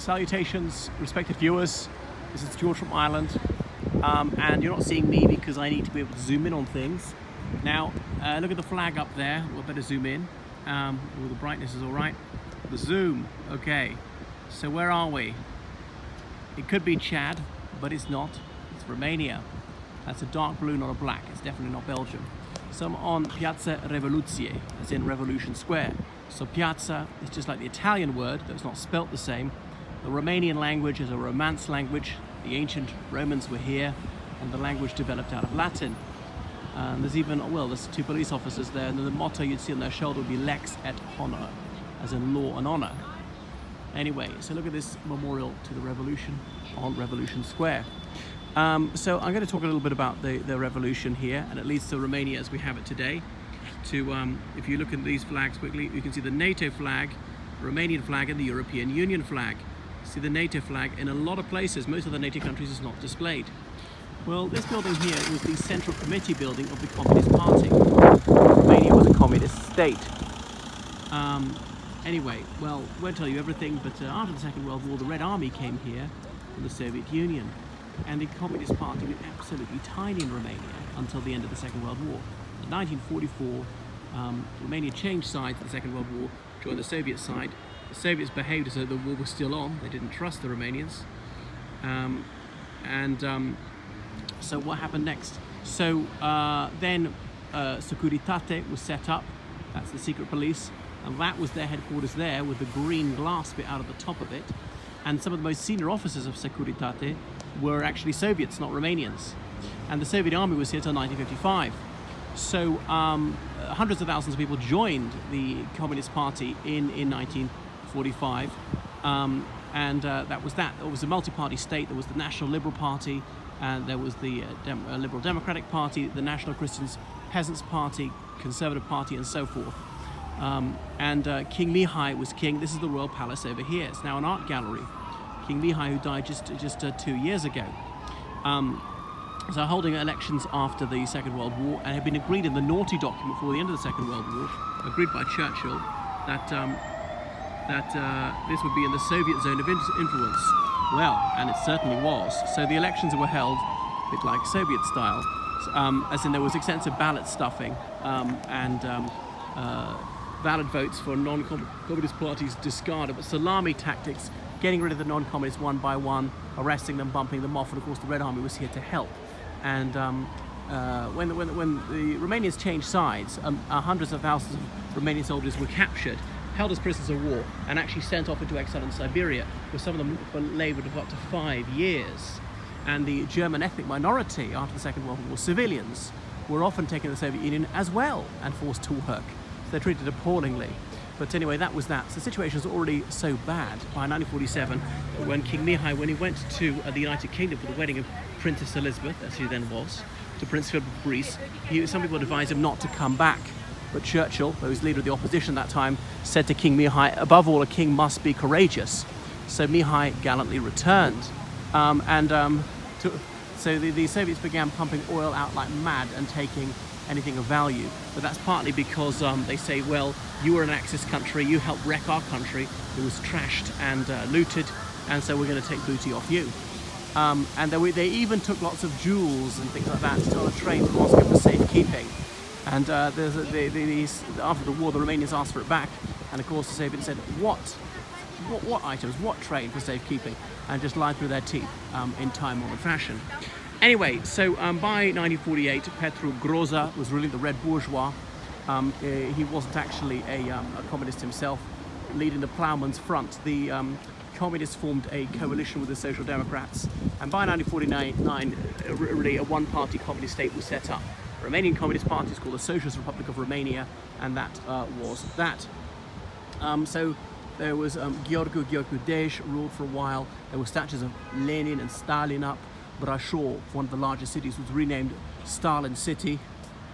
Salutations, respected viewers. This is George from Ireland, and you're not seeing me because I need to be able to zoom in on things. Now, look at the flag up there. We'll better zoom in. All the brightness is all right. The zoom, okay. So where are we? It could be Chad, but it's not. It's Romania. That's a dark blue, not a black. It's definitely not Belgium. So I'm on Piazza Revoluție, as in Revolution Square. So piazza is just like the Italian word, though it's not spelt the same. The Romanian language is a Romance language. The ancient Romans were here, and the language developed out of Latin. And there's even, well, there's two police officers there, and the motto you'd see on their shoulder would be Lex et Honor, as in law and honor. Anyway, so look at this memorial to the revolution on Revolution Square. So I'm going to talk a little bit about the revolution here, and it leads to Romania as we have it today. If you look at these flags quickly, you can see the NATO flag, Romanian flag, and the European Union flag. See the NATO flag in a lot of places. Most of the NATO countries is not displayed. Well, this building here was the Central Committee building of the Communist Party. Romania was a communist state. Anyway, well, won't tell you everything, but after the Second World War, the Red Army came here from the Soviet Union. And the Communist Party was absolutely tiny in Romania until the end of the Second World War. In 1944, Romania changed sides in the Second World War, joined the Soviet side. The Soviets behaved as though the war was still on. They didn't trust the Romanians. So what happened next? So then Securitate was set up. That's the secret police. And that was their headquarters there, with the green glass bit out of the top of it. And some of the most senior officers of Securitate were actually Soviets, not Romanians. And the Soviet army was here till 1955. So hundreds of thousands of people joined the Communist Party in 1945. That was that. It was a multi-party state. There was the National Liberal Party, and there was the Liberal Democratic Party, the National Christians Peasants Party, Conservative Party, and so forth. King Mihai was king. This is the royal palace over here. It's now an art gallery. King Mihai, who died just 2 years ago. So holding elections after the Second World War, and had been agreed in the Naughty document before the end of the Second World War, agreed by Churchill, that this would be in the Soviet zone of influence. Well, and it certainly was. So the elections were held a bit like Soviet style, as in there was extensive ballot stuffing valid votes for non-communist parties discarded, but salami tactics, getting rid of the non-communists one by one, arresting them, bumping them off, and of course the Red Army was here to help. And when the Romanians changed sides, hundreds of thousands of Romanian soldiers were captured, held as prisoners of war, and actually sent off into exile in Siberia, where some of them laboured for up to 5 years. And the German ethnic minority after the Second World War, civilians, were often taken to the Soviet Union as well and forced to work. So they're treated appallingly. But anyway, that was that. So the situation was already so bad by 1947, when King Mihai, when he went to the United Kingdom for the wedding of Princess Elizabeth, as she then was, to Prince Philip of Greece, some people advised him not to come back. But Churchill, who was leader of the opposition at that time, said to King Mihai, above all, a king must be courageous. So Mihai gallantly returned. So the Soviets began pumping oil out like mad and taking anything of value. But that's partly because they say, well, you were an Axis country, you helped wreck our country, it was trashed and looted, and so we're going to take booty off you. And they even took lots of jewels and things like that on a train to Moscow for safekeeping. And after the war, the Romanians asked for it back, and of course the Soviets said, what items, what train for safekeeping, and just lied through their teeth in time-honored fashion. Anyway, so by 1948, Petru Groza was ruling the Red Bourgeois. He wasn't actually a communist himself, leading the Ploughman's Front. The communists formed a coalition with the Social Democrats, and by 1949, really a one-party communist state was set up. The Romanian Communist Party is called the Socialist Republic of Romania, and that was that. So there was Gheorghe Dej ruled for a while. There were statues of Lenin and Stalin up. Brașov, one of the largest cities, was renamed Stalin City.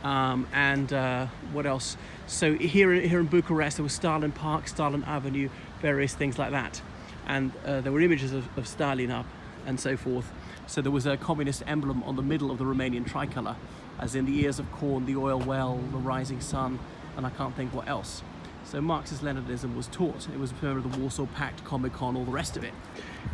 What else? So here in Bucharest, there was Stalin Park, Stalin Avenue, various things like that. And there were images of Stalin up and so forth. So there was a communist emblem on the middle of the Romanian tricolour, as in the ears of corn, the oil well, the rising sun, and I can't think what else. So Marxist-Leninism was taught. It was a member of the Warsaw Pact, Comecon, all the rest of it.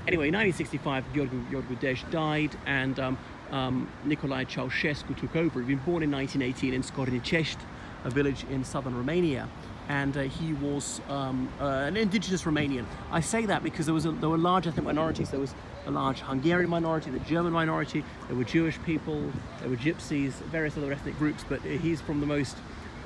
Anyway, in 1965, Gheorghe Dej died, and Nicolae Ceausescu took over. He'd been born in 1918 in Scornicești, a village in southern Romania, and he was an indigenous Romanian. I say that because there were large ethnic minorities. There was a large Hungarian minority, the German minority, there were Jewish people, there were Gypsies, various other ethnic groups, but he's from the most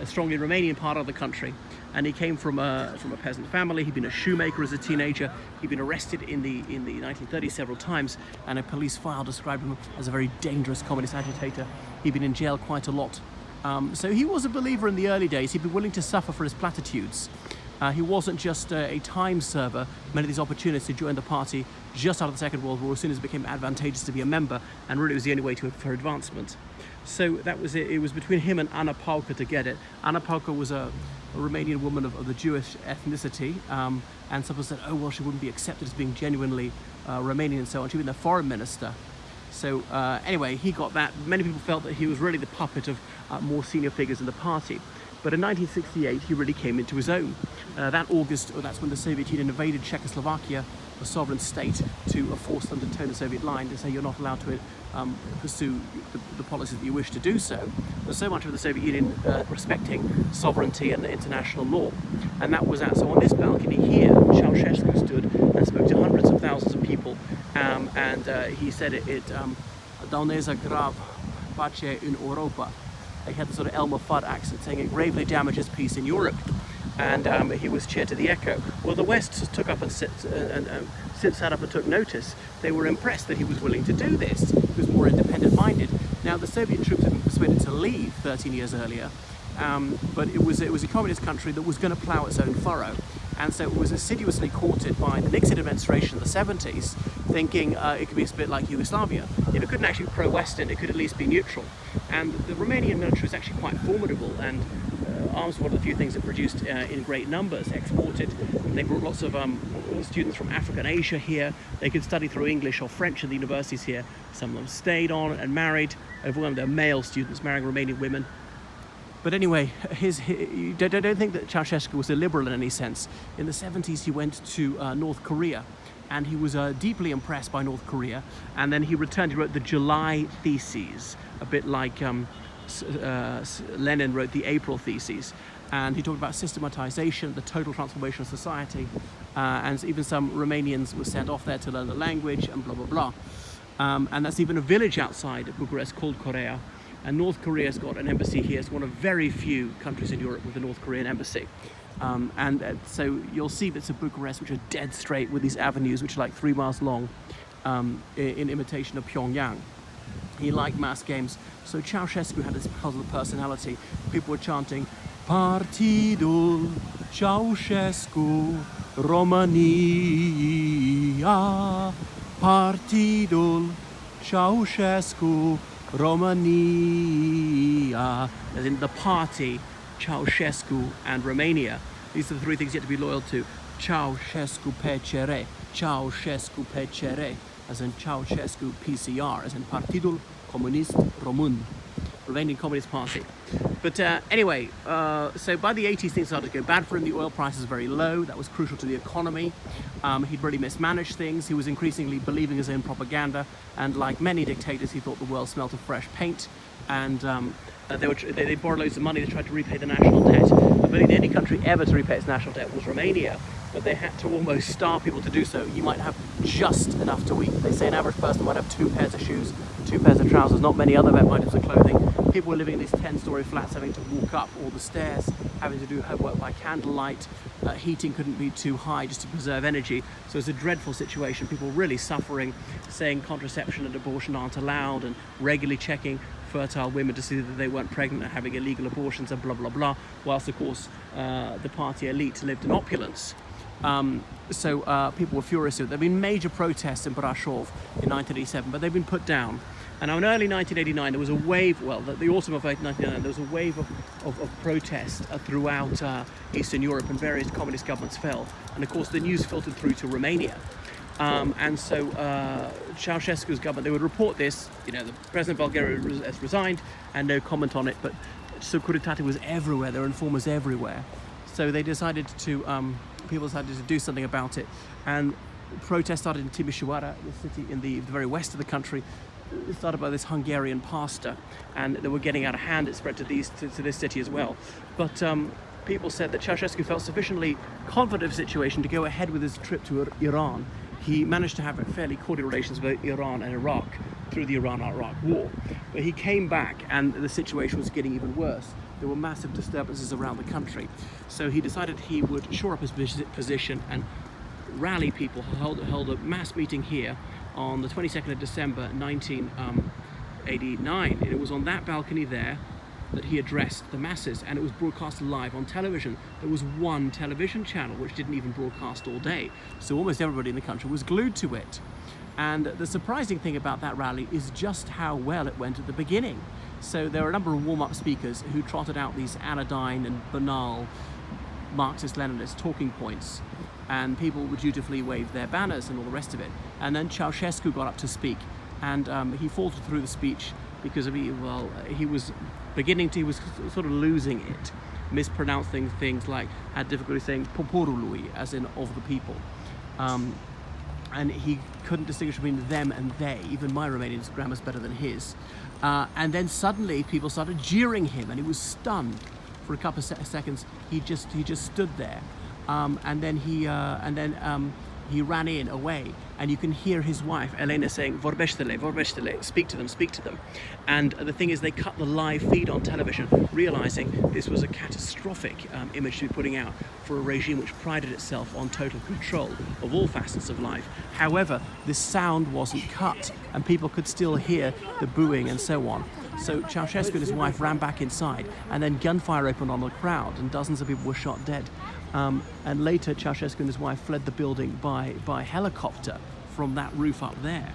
strongly Romanian part of the country, and he came from a peasant family. He'd been a shoemaker as a teenager. He'd been arrested in the 1930s several times, and a police file described him as a very dangerous communist agitator. He'd been in jail quite a lot. So he was a believer in the early days. He'd been willing to suffer for his platitudes. He wasn't just a time server. Many of these opportunities to join the party just after the Second World War, as soon as it became advantageous to be a member, and really it was the only way for advancement. So that was it. It was between him and Ana Pauca to get it. Ana Pauca was a Romanian woman of the Jewish ethnicity, and some people said, oh, well, she wouldn't be accepted as being genuinely Romanian and so on. She'd been the foreign minister. So anyway, he got that. Many people felt that he was really the puppet of more senior figures in the party. But in 1968, he really came into his own. That August, that's when the Soviet Union invaded Czechoslovakia, a sovereign state, to force them to toe the Soviet line, to say you're not allowed to pursue the policies that you wish to do so. There's so much of the Soviet Union respecting sovereignty and the international law. And that was that. So on this balcony here, Ceausescu stood and spoke to hundreds of thousands of people. And he said Dauneza grav pace in Europa. He had the sort of Elmer Fudd accent, saying it gravely damages peace in Europe. And he was cheered to the echo. Well, the West took up and sat up and took notice. They were impressed that he was willing to do this. He was more independent-minded. Now, the Soviet troops had been persuaded to leave 13 years earlier, but it was a communist country that was going to plough its own furrow. And so it was assiduously courted by the Nixon administration in the 70s, thinking it could be a bit like Yugoslavia. If it couldn't actually be pro-Western, it could at least be neutral. And the Romanian military is actually quite formidable, and arms were one of the few things that produced in great numbers, exported. They brought lots of students from Africa and Asia here. They could study through English or French in the universities here. Some of them stayed on and married. Overwhelmed their male students marrying Romanian women. But anyway, don't think that Ceausescu was a liberal in any sense. In the 70s, he went to North Korea, and he was deeply impressed by North Korea. And then he returned. He wrote the July Theses, a bit like Lenin wrote the April Theses. And he talked about systematization, the total transformation of society, and even some Romanians were sent off there to learn the language, and blah, blah, blah. And that's even a village outside Bucharest called Korea. And North Korea's got an embassy here. It's one of very few countries in Europe with a North Korean embassy. So you'll see bits of Bucharest which are dead straight with these avenues which are like 3 miles long, in imitation of Pyongyang. He liked mass games. So Ceausescu had this puzzle personality. People were chanting, Partidul Ceausescu Romania, Partidul Ceausescu Romania, as in the party, Ceausescu and Romania. These are the three things you have to be loyal to. Ceausescu PCR, Ceausescu PCR, as in Ceausescu PCR, as in Partidul Comunist Român, Romanian Communist Party. But anyway, so by the 80s things started to go bad for him. The oil price was very low. That was crucial to the economy. He'd really mismanaged things. He was increasingly believing his own propaganda, and like many dictators, he thought the world smelt of fresh paint. And they borrowed loads of money. They tried to repay the national debt. I believe the only country ever to repay its national debt was Romania, but they had to almost starve people to do so. You might have just enough to eat. They say an average person might have 2 pairs of shoes, 2 pairs of trousers, not many other items of clothing. People were living in these 10-story flats, having to walk up all the stairs, having to do homework by candlelight. Heating couldn't be too high just to preserve energy. So it's a dreadful situation. People really suffering, saying contraception and abortion aren't allowed, and regularly checking fertile women to see that they weren't pregnant and having illegal abortions and blah, blah, blah, whilst, of course, the party elite lived in opulence. So people were furious. There have been major protests in Brașov in 1987, but they've been put down. And now in early 1989, there was a wave, well, the autumn of 1989, there was a wave of protest throughout Eastern Europe, and various communist governments fell. And of course, the news filtered through to Romania. And so Ceausescu's government, they would report this, the president of Bulgaria has resigned, and no comment on it, but securitate was everywhere, there were informers everywhere. So they decided to, people decided to do something about it, and protests started in Timișoara, the city in the very west of the country. It started by this Hungarian pastor, and they were getting out of hand. It spread to this city as well. But people said that Ceausescu felt sufficiently confident of the situation to go ahead with his trip to Iran. He managed to have fairly cordial relations with Iran and Iraq through the Iran-Iraq war. But he came back and the situation was getting even worse. There were massive disturbances around the country. So he decided he would shore up his position and rally people, held a mass meeting here on the 22nd of December 1989. And it was on that balcony there that he addressed the masses, and it was broadcast live on television. There was one television channel which didn't even broadcast all day, so almost everybody in the country was glued to it. And the surprising thing about that rally is just how well it went at the beginning. So there were a number of warm-up speakers who trotted out these anodyne and banal Marxist-Leninist talking points, and people would dutifully wave their banners and all the rest of it. And then Ceausescu got up to speak, and he faltered through the speech because of he was sort of losing it, mispronouncing things like, had difficulty saying poporului, as in of the people. And he couldn't distinguish between them and they. Even my Romanian grammar's better than his. And then suddenly people started jeering him, and he was stunned for a couple of seconds. He just stood there, and then he ran away, and you can hear his wife Elena saying "Vorbește-le, vorbește-le," speak to them. And the thing is, they cut the live feed on television, realizing this was a catastrophic image to be putting out for a regime which prided itself on total control of all facets of life. However, this sound wasn't cut, and people could still hear the booing and so on. So Ceausescu and his wife ran back inside, and then gunfire opened on the crowd, and dozens of people were shot dead. And later, Ceausescu and his wife fled the building by helicopter from that roof up there.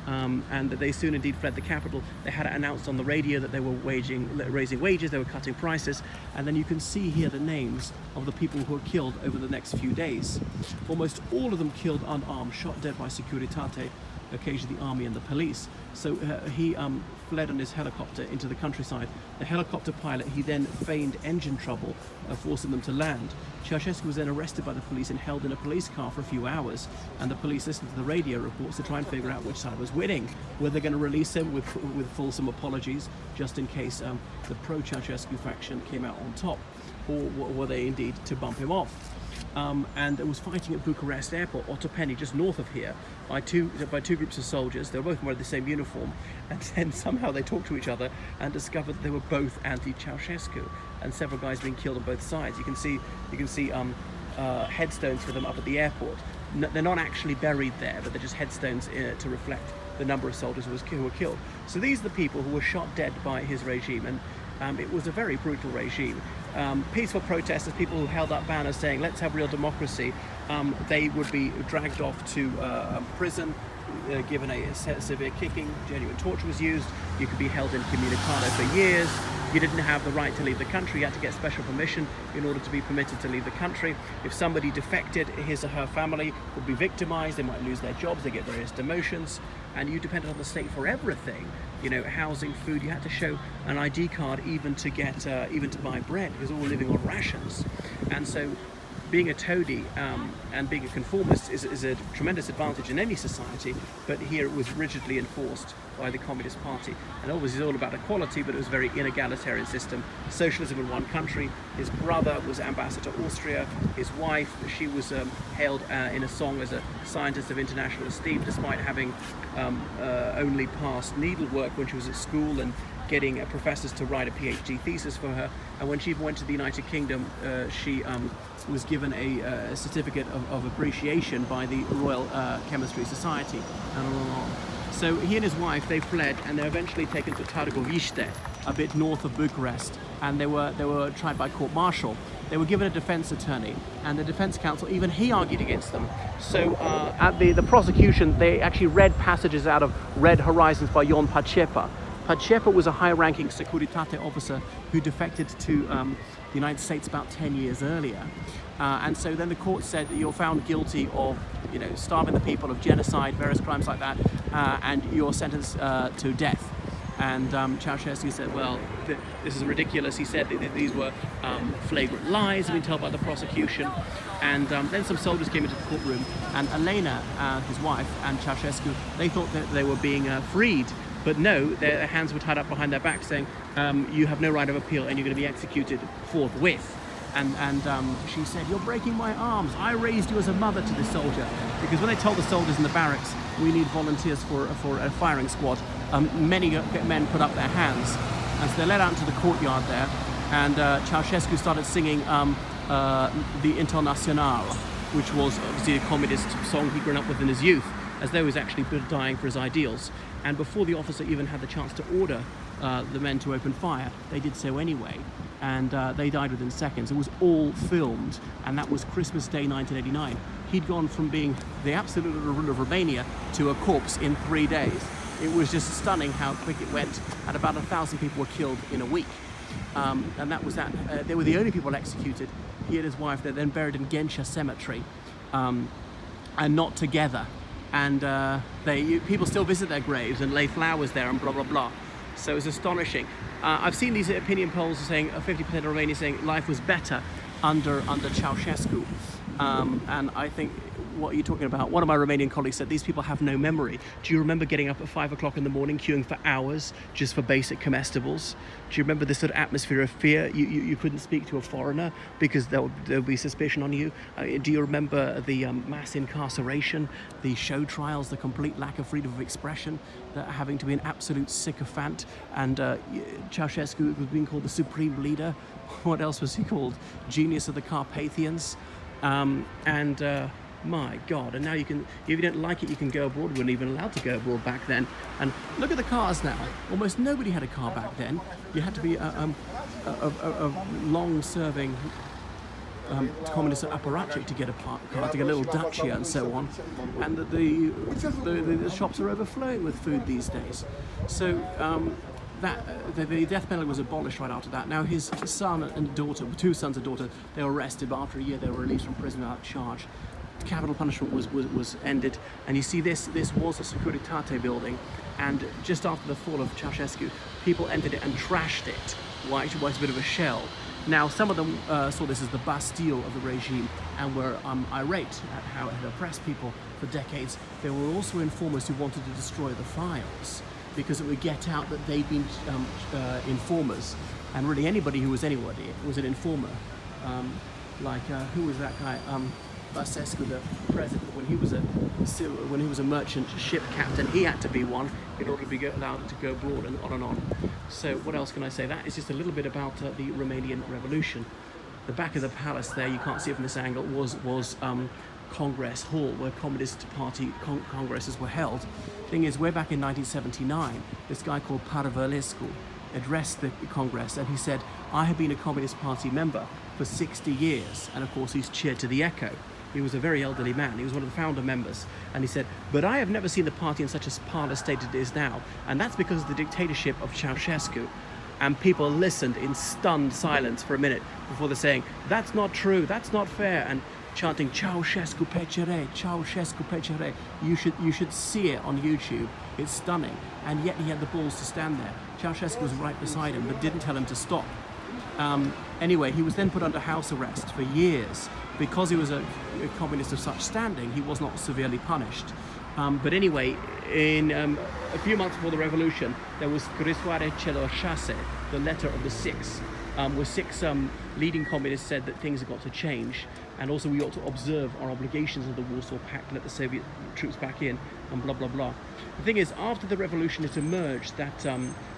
And they soon indeed fled the capital. They had it announced on the radio that they were raising wages, they were cutting prices, and then you can see here the names of the people who were killed over the next few days. Almost all of them killed unarmed, shot dead by Securitate, occasionally the army and the police. So he fled on his helicopter into the countryside. The helicopter pilot, he then feigned engine trouble, forcing them to land. Ceausescu was then arrested by the police and held in a police car for a few hours, and the police listened to the radio reports to try and figure out which side was winning. Were they going to release him with fulsome apologies, just in case the pro-Ceausescu faction came out on top, or were they indeed to bump him off? And there was fighting at Bucharest airport, Otopeni, just north of here, by two groups of soldiers. They were both wearing the same uniform, and then somehow they talked to each other and discovered that they were both anti-Ceausescu, and several guys being killed on both sides. You can see headstones for them up at the airport. They're not actually buried there, but they're just headstones to reflect the number of soldiers who were killed. So these are the people who were shot dead by his regime, and it was a very brutal regime. Peaceful protesters, people who held up banners saying, let's have real democracy, they would be dragged off to prison, given a severe kicking. Genuine torture was used. You could be held incommunicado for years. You didn't have the right to leave the country. You had to get special permission in order to be permitted to leave the country. If somebody defected, his or her family would be victimized. They might lose their jobs. They get various demotions, and you depended on the state for everything. You know, housing, food. You had to show an ID card even to get even to buy bread, because all were living on rations. And so, being a toady and being a conformist is a tremendous advantage in any society, but here it was rigidly enforced by the Communist Party. And obviously it's all about equality, but it was a very inegalitarian system. Socialism in one country. His brother was ambassador to Austria. His wife, she was hailed in a song as a scientist of international esteem, despite having only passed needlework when she was at school and getting professors to write a PhD thesis for her. And when she went to the United Kingdom, she was given a certificate of appreciation by the Royal Chemistry Society, and on. So he and his wife, they fled, and they're eventually taken to Târgoviște, a bit north of Bucharest, and they were tried by court-martial. They were given a defense attorney, and the defense counsel, even he argued against them. So at the prosecution, they actually read passages out of Red Horizons by Ion Pacepa. Pacepa was a high-ranking Securitate officer who defected to the United States about 10 years earlier. And so then the court said that you're found guilty of, starving the people, of genocide, various crimes like that, and you're sentenced to death. And Ceausescu said, well, this is ridiculous. He said that these were flagrant lies, had been told by the prosecution. And then some soldiers came into the courtroom, and Elena, his wife, and Ceausescu, they thought that they were being freed. But no, their hands were tied up behind their back, saying, you have no right of appeal and you're going to be executed forthwith. And she said, you're breaking my arms. I raised you as a mother to this soldier. Because when they told the soldiers in the barracks, we need volunteers for a firing squad, many men put up their hands. And so they led out into the courtyard there, and Ceausescu started singing the Internationale, which was obviously a communist song he'd grown up with in his youth, as though he was actually dying for his ideals. And before the officer even had the chance to order the men to open fire, they did so anyway, and they died within seconds. It was all filmed, and that was Christmas Day 1989. He'd gone from being the absolute ruler of Romania to a corpse in 3 days. It was just stunning how quick it went, and about 1,000 people were killed in a week. And that was that. They were the only people executed. He and his wife, they're then buried in Ghencea Cemetery, and not together. And people still visit their graves and lay flowers there and blah, blah, blah. So it's astonishing. I've seen these opinion polls saying 50% of Romanians saying life was better under Ceausescu. And I think, what are you talking about? One of my Romanian colleagues said, these people have no memory. Do you remember getting up at 5 o'clock in the morning, queuing for hours just for basic comestibles? Do you remember this sort of atmosphere of fear? You couldn't speak to a foreigner because there would be suspicion on you. Do you remember the mass incarceration, the show trials, the complete lack of freedom of expression, having to be an absolute sycophant? And Ceausescu was being called the supreme leader. What else was he called? Genius of the Carpathians. My God, and now you can, if you don't like it, you can go abroad. We weren't even allowed to go abroad back then. And look at the cars now. Almost nobody had a car back then. You had to be a long-serving communist apparatchik to get a car, to get a little Dacia and so on. And the shops are overflowing with food these days. So the death penalty was abolished right after that. Now his son and daughter, 2 sons and daughter, they were arrested, but after a year they were released from prison without charge. Capital punishment was ended, and you see this was a Securitate building, and just after the fall of Ceausescu, people entered it and trashed it. Why? It's a bit of a shell. Now some of them saw this as the Bastille of the regime and were irate at how it had oppressed people for decades. There were also informers who wanted to destroy the files because it would get out that they'd been informers, and really anybody who was anybody was an informer. Who was that guy? Parvalescu, the president, when he was a merchant ship captain, he had to be one in order to be allowed to go abroad, and on and on. So what else can I say? That is just a little bit about the Romanian Revolution. The back of the palace there, you can't see it from this angle, was Congress Hall, where Communist Party congresses were held. Thing is, way back in 1979, this guy called Parvalescu addressed the Congress, and he said, I have been a Communist Party member for 60 years, and of course he's cheered to the echo. He was a very elderly man. He was one of the founder members. And he said, but I have never seen the party in such a parlous state it is now. And that's because of the dictatorship of Ceausescu. And people listened in stunned silence for a minute before they're saying, that's not true, that's not fair. And chanting, Ceausescu pecere, Ceausescu pecere. You should see it on YouTube. It's stunning. And yet he had the balls to stand there. Ceausescu was right beside him, but didn't tell him to stop. Anyway, he was then put under house arrest for years. Because he was a communist of such standing, he was not severely punished. But anyway, in a few months before the revolution, there was Scrisoare celor 6, the letter of the 6, where 6 leading communists said that things have got to change, and also we ought to observe our obligations of the Warsaw Pact, let the Soviet troops back in, and blah, blah, blah. The thing is, after the revolution, it emerged that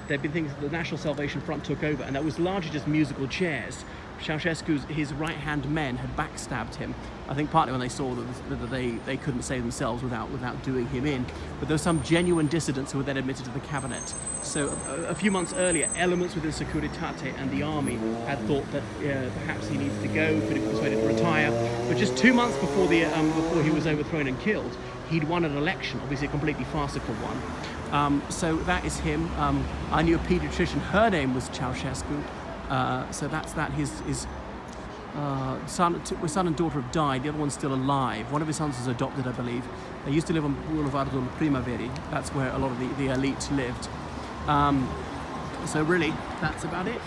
there'd been things that the National Salvation Front took over, and that was largely just musical chairs. Ceausescu's, his right-hand men had backstabbed him. I think partly when they saw that they couldn't save themselves without doing him in. But there were some genuine dissidents who were then admitted to the cabinet. So a few months earlier, elements within Securitate and the army had thought that perhaps he needs to go, could have persuaded to retire. But just 2 months before before he was overthrown and killed, he'd won an election, obviously a completely farcical one. So that is him. I knew a pediatrician, her name was Ceausescu. So that's that. His son and daughter have died. The other one's still alive. One of his sons was adopted, I believe. They used to live on Boulevardul Primaveri. That's where a lot of the elite lived. So really, that's about it.